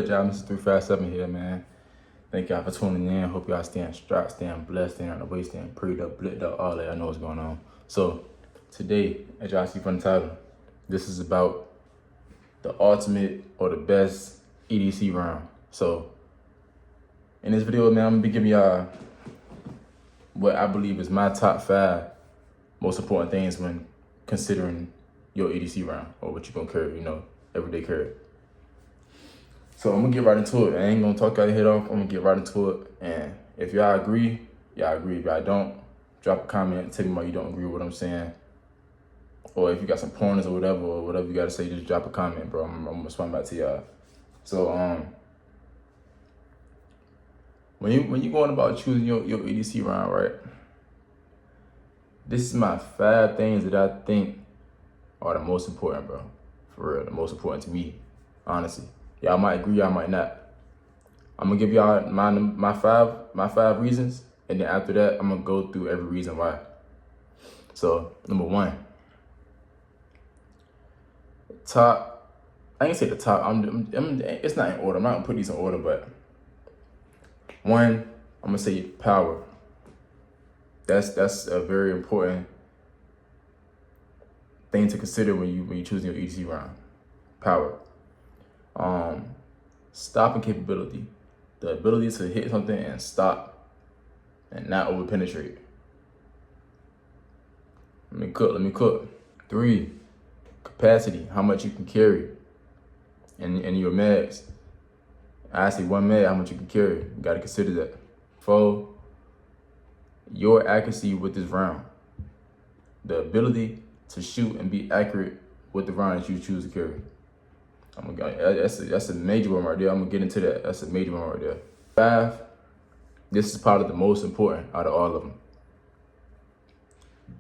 good, y'all? Mr. 357 here, man. Thank y'all for tuning in. Hope y'all staying strapped, staying blessed, staying on the way, staying prayed up, blitzed up, all that. I know what's going on. So, today, as y'all see from the title, this is about the ultimate or the best EDC round. So, in this video, man, I'm gonna be giving y'all what I believe is my top 5 most important things when considering your EDC round or what you're gonna carry, everyday carry. So I'm gonna get right into it. I ain't gonna talk y'all head off. I'm gonna get right into it. And if y'all agree, y'all agree. If y'all don't, drop a comment, tell me why you don't agree with what I'm saying. Or if you got some pointers or whatever you gotta say, just drop a comment, bro. I'm gonna respond back to y'all. So when you going about choosing your EDC round, right? This is my 5 things that I think are the most important, bro. For real, the most important to me, honestly. Y'all might agree, y'all might not. I'm gonna give y'all my five reasons, and then after that, I'm gonna go through every reason why. So, number 1. Top, I ain't say the top, it's not in order. I'm not gonna put these in order, but 1, I'm gonna say power. That's a very important thing to consider when you choosing your EDC round. Power. Stopping capability, the ability to hit something and stop and not over penetrate. Let me cook. 3, capacity, how much you can carry in your mags. I say 1 mag, how much you can carry. You gotta consider that. 4, your accuracy with this round, the ability to shoot and be accurate with the round that you choose to carry. That's a major one right there. I'm gonna get into that. That's a major one right there. 5, this is probably the most important out of all of them.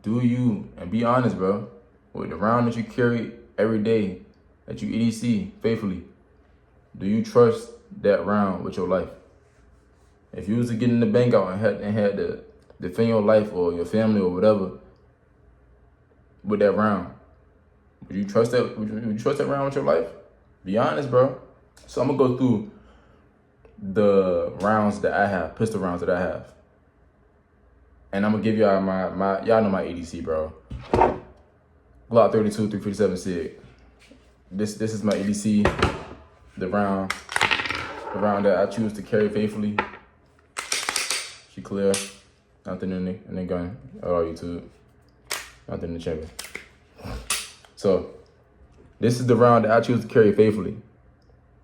Do you, and be honest, bro, with the round that you carry every day, that you EDC faithfully, do you trust that round with your life? If you was to get in the bank out and had to defend your life or your family or whatever with that round, would you trust that? Would you trust that round with your life? Be honest, bro. So I'm gonna go through the rounds that I have, pistol rounds that I have. And I'm gonna give y'all y'all know my EDC, bro. Glock 32, 357 SIG. This is my EDC, the round that I choose to carry faithfully. She clear, nothing in the gun, or YouTube, nothing in the chamber. So, this is the round that I choose to carry faithfully.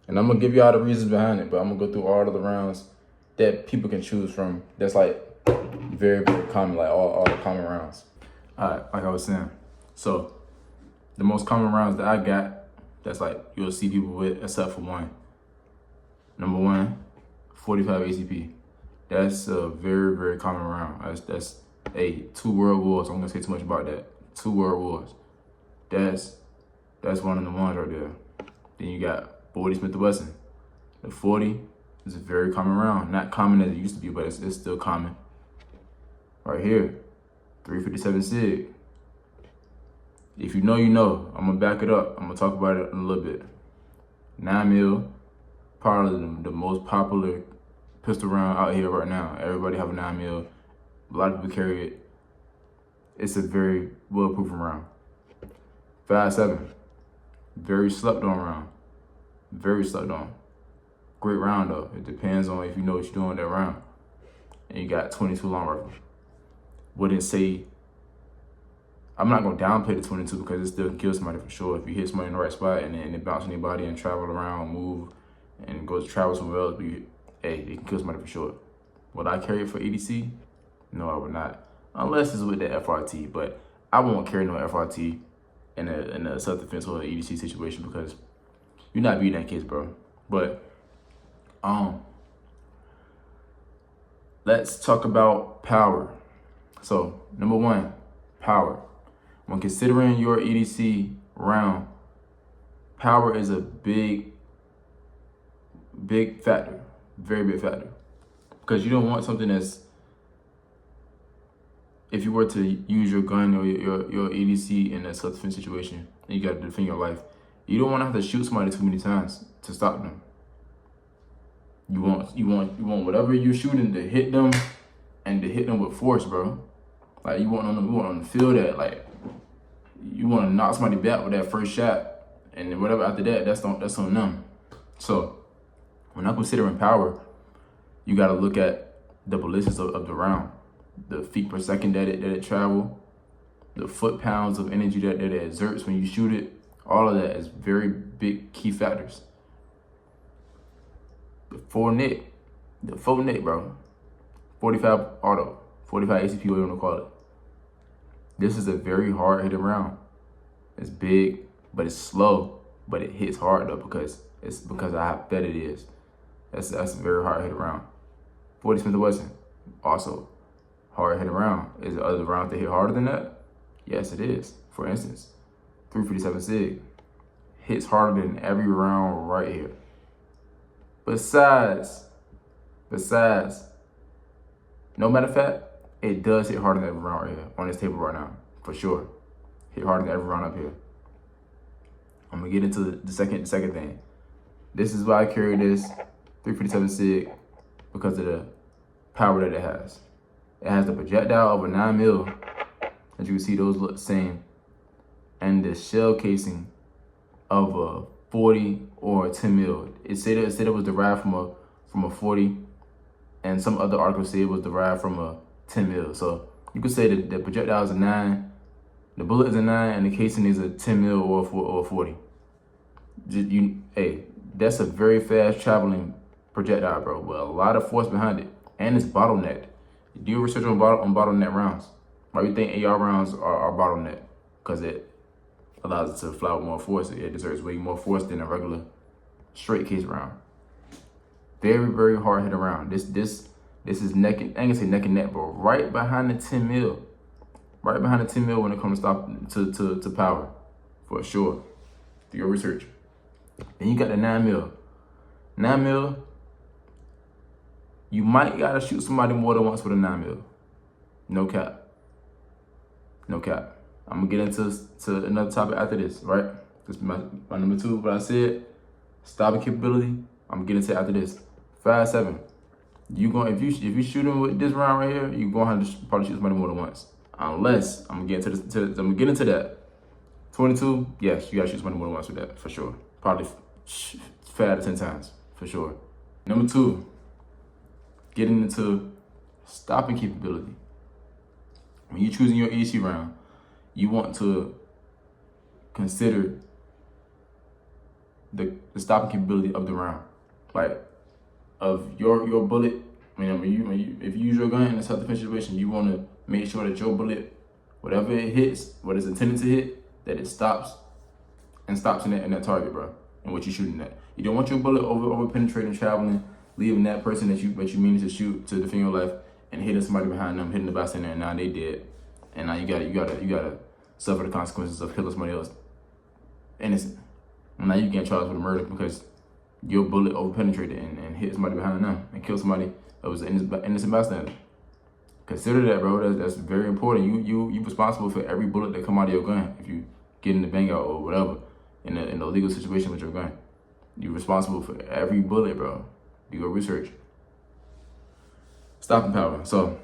And I'm gonna give y'all the reasons behind it, but I'm gonna go through all of the rounds that people can choose from. That's like very, very common, like all the common rounds. All right, like I was saying. So, the most common rounds that I got, that's like you'll see people with, except for one. Number 1, 45 ACP. That's a very, very common round. That's 2 world wars. I'm gonna say too much about that. 2 world wars. That's one of the ones right there. Then you got 40 Smith & Wesson. The 40 is a very common round. Not common as it used to be, but it's still common. Right here, 357 SIG. If you know, you know. I'm gonna back it up. I'm gonna talk about it in a little bit. 9mm, probably the most popular pistol round out here right now. Everybody have a 9mm. A lot of people carry it. It's a very well-proven round. 5.7, very slept on round. Very slept on. Great round though. It depends on if you know what you're doing with that round. And you got 22 long rifle. Wouldn't say, I'm not gonna downplay the 22 because it still can kill somebody for sure. If you hit somebody in the right spot and it bounce on your body and travel around, move, and goes to travel somewhere else, it can kill somebody for sure. Would I carry it for EDC? No, I would not. Unless it's with the FRT, but I won't carry no FRT in a self-defense or an EDC situation because you're not beating that kids, bro. But let's talk about power. So number 1, power. When considering your EDC round, power is a big factor, very big factor, because you don't want something that's, if you were to use your gun or your EDC in a self-defense situation and you got to defend your life, you don't want to have to shoot somebody too many times to stop them. You want whatever you're shooting to hit them, and to hit them with force, bro. Like you want them to feel that, like you want to knock somebody back with that first shot, and then whatever after that, that's on them. So when I'm considering power, you got to look at the ballistics of the round, the feet per second that it travel, the foot pounds of energy that it exerts when you shoot it. All of that is very big key factors. The full net, bro. 45 auto, 45 ACP, whatever you want to call it. This is a very hard hitting round. It's big, but it's slow, but it hits hard though because of how fed it is. That's a very hard hitting round. 40 Smith & Wesson, also hard hitting round. Is there other rounds that hit harder than that? Yes, it is. For instance, 357 SIG hits harder than every round right here. Besides, no matter of fact, it does hit harder than every round right here on this table right now, for sure. Hit harder than every round up here. I'm gonna get into the second thing. This is why I carry this 357 SIG, because of the power that it has. It has the projectile of a 9mm, as you can see, those look the same, and the shell casing of a 40 or a 10mm. It said it was derived from a 40, and some other articles say it was derived from a 10mm. So you could say that the projectile is a 9, the bullet is a 9, and the casing is a 10mm or a 40. Hey, that's a very fast traveling projectile, bro, with a lot of force behind it, and it's bottlenecked. Do your research on bottleneck rounds. Why do you think AR rounds are bottlenecked? Because it allows it to fly with more force. It exerts way more force than a regular straight case round. Very, very hard hit round. This is neck and, I ain't gonna say neck and neck, but right behind the 10mm. Right behind the 10mm when it comes to power, for sure. Do your research. Then you got the 9mm. 9mm, you might gotta shoot somebody more than once with a 9mm. No cap. No cap. I'm gonna get into another topic after this, right? This is my number 2, what I said. Stopping capability. I'm gonna get into it after this. 5.7. If you shooting with this round right here, you're gonna have to probably shoot somebody more than once. Unless I'm gonna get into that. 22. Yes, you gotta shoot somebody more than once with that, for sure. Probably 5 out of 10 times, for sure. Number 2. Getting into stopping capability. When you're choosing your EDC round, you want to consider the stopping capability of the round, like of your bullet. If you use your gun in a self-defense situation, you want to make sure that your bullet, whatever it hits, what it's intended to hit, that it stops in that target, bro, and what you're shooting at. You don't want your bullet over penetrating, traveling, leaving that person that you mean to shoot to defend your life, and hitting somebody behind them, hitting the bystander, and now they dead. And now you gotta suffer the consequences of killing somebody else innocent. And now you get charged with a murder because your bullet over penetrated and hit somebody behind them and killed somebody that was an innocent bystander. Consider that, bro. That's very important. You responsible for every bullet that come out of your gun. If you get in the bang out or whatever in a legal situation with your gun, you're responsible for every bullet, bro. Do your research. Stopping power. So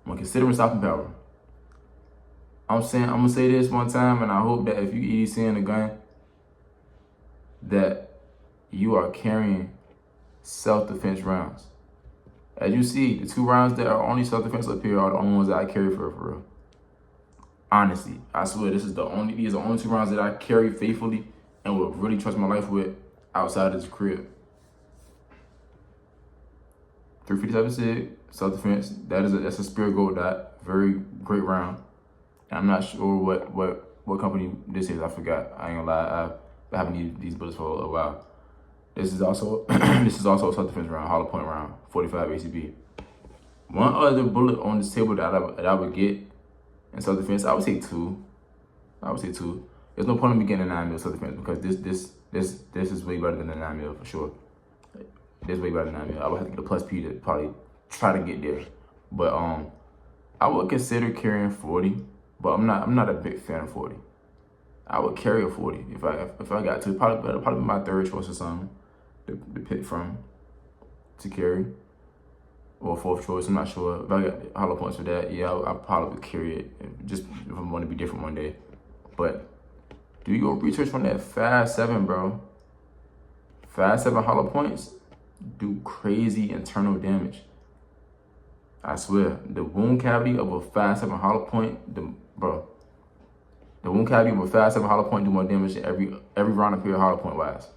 when considering stopping power, I'm gonna say this one time, and I hope that if you EDC in a gun, that you are carrying self-defense rounds. As you see, the 2 rounds that are only self-defense up here are the only ones that I carry for real. Honestly, I swear these are the only 2 rounds that I carry faithfully and will really trust my life with outside of this crib. 357 SIG, self-defense, that's a Spirit Gold dot, very great round. I'm not sure what company this is, I forgot. I ain't gonna lie, I haven't needed these bullets for a while. This is also a self-defense round, hollow point round, 45 ACP. One other bullet on this table that I would get in self-defense, I would say 2. There's no point in me getting a 9mm self-defense because this is way better than a 9mm for sure. This is way better than 9mm. I would have to get a plus P to probably try to get there. But I would consider carrying 40, but I'm not a big fan of 40. I would carry a 40 if I got to. Probably be my 3rd choice or something to pick from. to carry, or fourth choice. I'm not sure. If I got hollow points for that, yeah, I'll probably carry it, just if I want to be different one day. But do your research on that 5.7, bro. 5.7 hollow points do crazy internal damage. I swear, the wound cavity of a 5.7 hollow point, the wound cavity of a 5.7 hollow point do more damage than every round of period hollow point wise.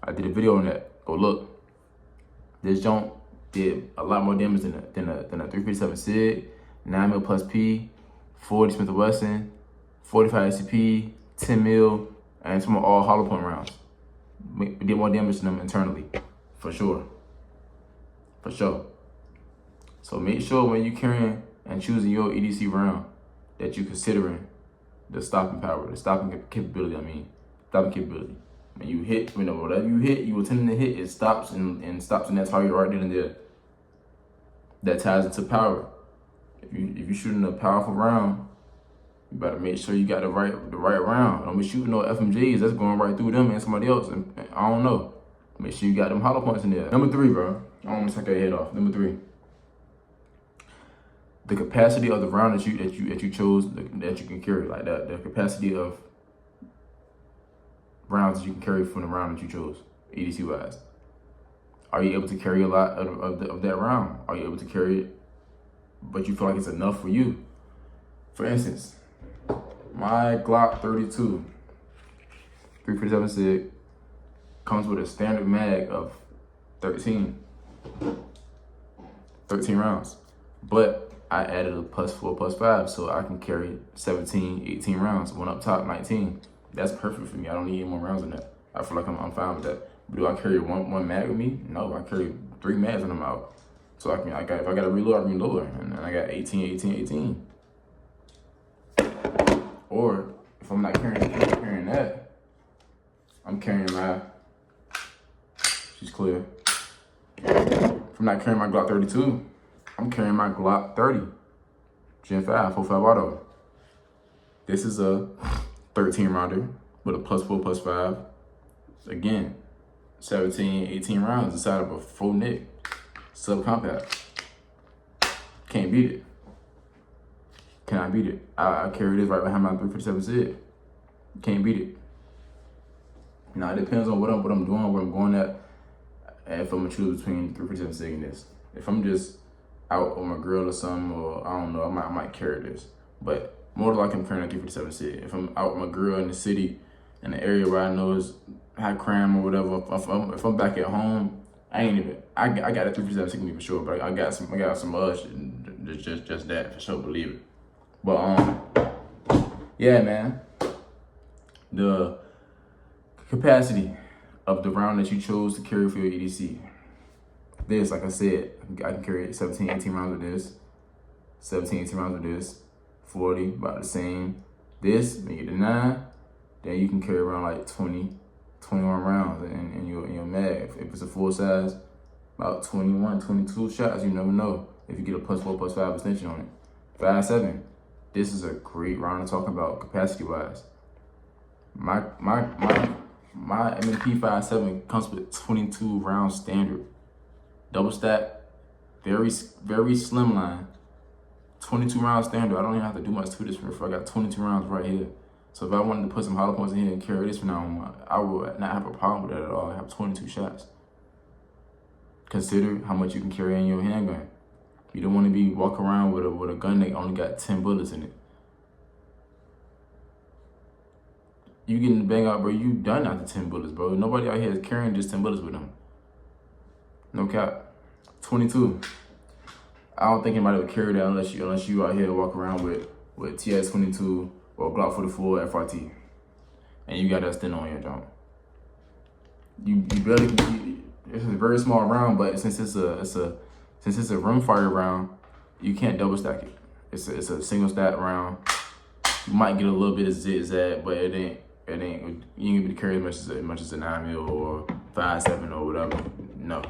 I did a video on that. Go look. This joint did a lot more damage than a 357 SIG, 9mm plus P, 40 Smith & Wesson, 45 SCP, 10 mil, and some all hollow point rounds. We did more damage to them internally, for sure. For sure. So make sure when you're carrying and choosing your EDC round that you're considering the stopping power, the stopping capability, stopping capability. When you hit, whatever you hit, you intending to hit, it stops and stops in that target right then and there. That ties into power. If you're shooting a powerful round, you better make sure you got the right round. Don't be shooting no FMJs that's going right through them and somebody else. And I don't know. Make sure you got them hollow points in there. Number 3, bro. I don't want to take your head off. Number 3. The capacity of the round that you chose that you can carry, like that. The capacity of rounds that you can carry from the round that you chose, EDC wise. Are you able to carry a lot of that round? Are you able to carry it, but you feel like it's enough for you? For instance, my Glock 32, 357 SIG, comes with a standard mag of 13 rounds. But I added a +4, +5, so I can carry 17, 18 rounds, one up top, 19. That's perfect for me. I don't need any more rounds than that. I feel like I'm fine with that. But do I carry one mag with me? No, I carry 3 mags and I'm out. So if I got to reload, I reload, and I got 18. Or if I'm not carrying that, I'm carrying my. She's clear. If I'm not carrying my Glock 32, I'm carrying my Glock 30, Gen 5, 4.5 auto. This is a 13 rounder with a +4, +5. Again, 17, 18 rounds inside of a full nick, subcompact. Can't beat it. Cannot beat it. I carry this right behind my 357 SIG. Can't beat it. Now it depends on what I'm doing, where I'm going at, and if I'm gonna choose between 357 SIG and this. If I'm just out on my grill or something, or I don't know, I might carry this. But more than likely I'm carrying a 357 SIG. If I'm out on my grill in the city, in the area where I know is high crime or whatever, if I'm back at home, I got a 357 SIG with me for sure, but I got some other shit, just that for sure, believe it. But yeah, man, the capacity of the round that you chose to carry for your EDC. This, like I said, I can carry 17, 18 rounds with this, 17, 18 rounds with this, 40, about the same. This, when you get to 9, then you can carry around like 20, 21 rounds in your mag. If it's a full size, about 21, 22 shots, you never know if you get a +4, +5 extension on it. 5.7, this is a great round to talk about capacity-wise. My M&P 5.7 comes with 22 round standard. Double stack, very slim line. 22 round standard. I don't even have to do much to this for I got 22 rounds right here. So if I wanted to put some hollow points in here and carry this from now on, I would not have a problem with that at all. I have 22 shots. Consider how much you can carry in your handgun. You don't want to be walking around with a gun that only got 10 bullets in it. You getting the bang out, bro, you done after 10 bullets, bro. Nobody out here is carrying just 10 bullets with them. No cap. 22. I don't think anybody would carry that unless you out here walk around with TS-22 or Glock 44 FRT, and you got that stint on your jump. You barely. It's a very small round, but since it's a rimfire round, you can't double stack it. It's a single stack round. You might get a little bit of zigzag, but it ain't. You ain't gonna be carry as much as a 9mm or 5.7 or whatever. No.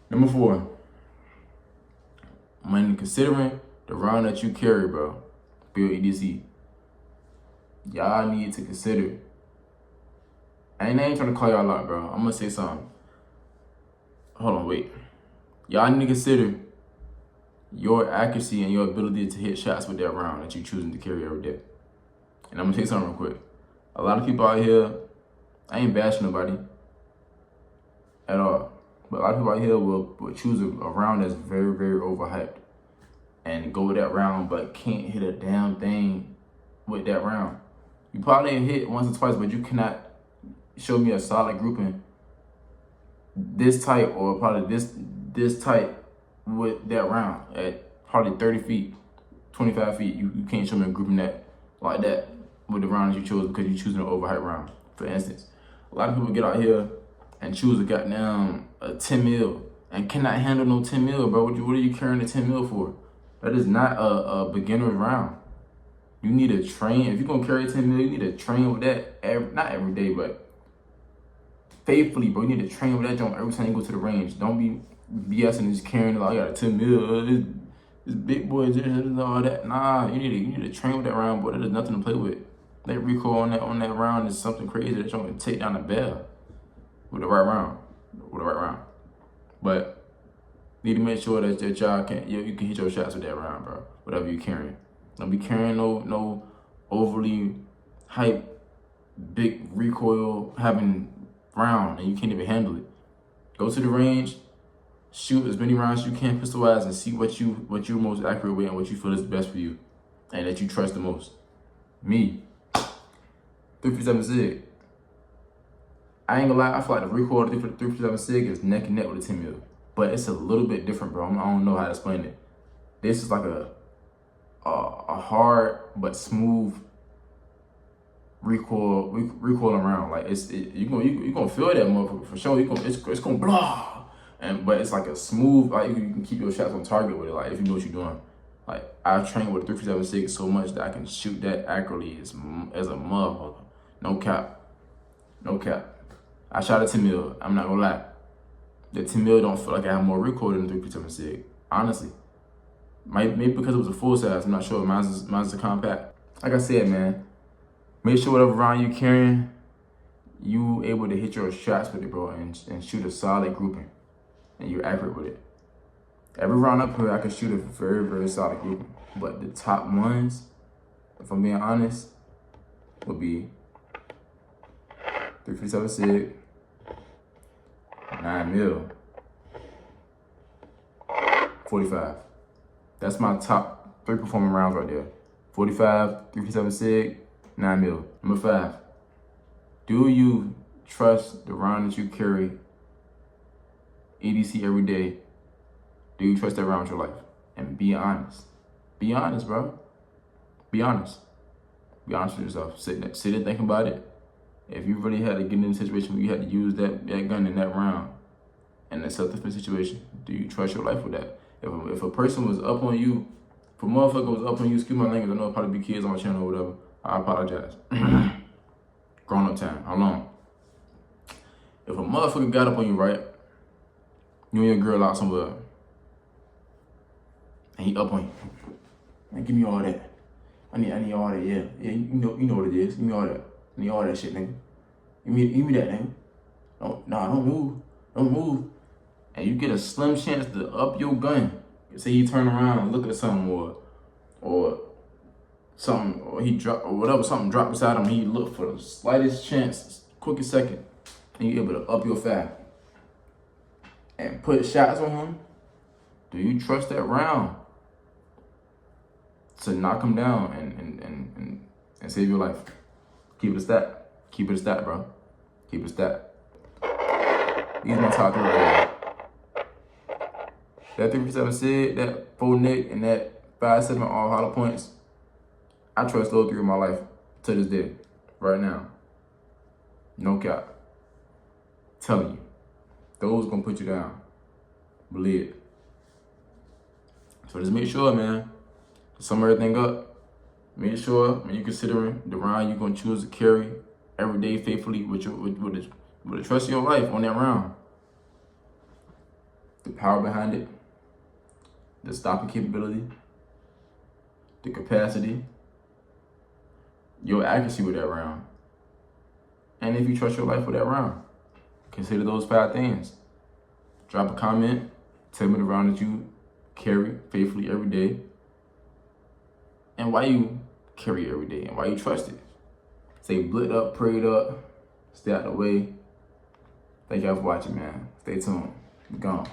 Number 4. When considering the round that you carry, bro, for your EDC, y'all need to consider. And I ain't trying to call y'all out, bro. I'm gonna say something. hold on, wait. Y'all need to consider your accuracy and your ability to hit shots with that round that you're choosing to carry every day. And I'm gonna tell you something real quick. A lot of people out here, I ain't bashing nobody at all, but a lot of people out here will choose a round that's very, very overhyped and go with that round, but can't hit a damn thing with that round. You probably hit once or twice, but you cannot show me a solid grouping this tight or probably this tight with that round at probably 30 feet, 25 feet. You can't show me a grouping that like that with the round that you chose because you're choosing an overhyped round. For instance, a lot of people get out here and choose a goddamn 10 mil and cannot handle no 10 mil, bro. What are you carrying a 10 mil for? That is not a beginner's round. You need to train. If you're gonna carry 10 mil, you need to train with that not every day, but faithfully, bro. You need to train with that joint every time you go to the range. Don't be BSing and just carrying it like, I got a 10 mil, this big boy, and all that. Nah, you need to train with that round, boy. There's nothing to play with. That recoil on that round is something crazy that you're gonna take down the bell with the right round. But need to make sure that y'all you can hit your shots with that round, bro. Whatever you're carrying. Don't be carrying no overly hype, big recoil having round and you can't even handle it. Go to the range, shoot as many rounds as you can pistol wise and see what you're most accurate with and what you feel is best for you and that you trust the most. Me, 357 SIG. I ain't gonna lie, I feel like the recoil of the 357 SIG is neck and neck with the 10 mil. But it's a little bit different, bro. I don't know how to explain it. This is like a hard but smooth recoil around. Like you gonna feel that motherfucker for sure. It's gonna blah. But it's like a smooth, like you can keep your shots on target with it, like if you know what you're doing. Like I train with a 357 SIG so much that I can shoot that accurately as a motherfucker. No cap. I shot a 10 mil, I'm not gonna lie. The 10 mil don't feel like I have more recoil than the 357 SIG, honestly. Maybe because it was a full size, I'm not sure. Mine's a compact. Like I said, man, make sure whatever round you carrying, you able to hit your shots with it, bro, and shoot a solid grouping, and you're accurate with it. Every round up here, I can shoot a very, very solid grouping, but the top ones, if I'm being honest, would be 357 SIG, 9 mil, 45. That's my top 3 performing rounds right there. 45, 357 SIG, 9 mil. Number 5, do you trust the round that you carry EDC every day? Do you trust that round with your life? And be honest. Be honest, bro. Be honest. Be honest with yourself. Sit and think about it. If you really had to get in a situation where you had to use that gun in that round in a self-defense situation, do you trust your life with that? If a person was up on you, if a motherfucker was up on you, excuse my language, I know it'll probably be kids on my channel or whatever, I apologize. Grown up time, how long? If a motherfucker got up on you, right, you and your girl out somewhere, and he up on you, man, give me all that. I need all that, yeah, you know what it is, give me all that. I need all that shit, nigga. Give me that, nigga. Don't move. And you get a slim chance to up your gun. Say he turn around and look at something or something, or he drop or whatever, something drop beside him, and he look for the slightest chance, quickest second, and you able to up your fab and put shots on him. Do you trust that round to knock him down and save your life? Keep it a stat. Keep it a stat, bro. Keep it a stat. These are my top 3 right here. That 357 SIG, that 4 Nick, and that 5.7 all hollow points. I trust those 3 in my life to this day, right now. No cap. Telling you, those gonna put you down. Believe it. So just make sure, man, to sum everything up, make sure when you're considering the round you're gonna choose to carry every day faithfully with the trust of your life on that round. The power behind it, the stopping capability, the capacity, your accuracy with that round, and if you trust your life with that round. Consider those 5 things. Drop Drop a comment. Tell me the round that you carry faithfully every day. And why you carry it every day. And why you trust it. Stay blitzed up, prayed up. Stay out the way. Thank y'all for watching, man. Stay tuned. Be gone.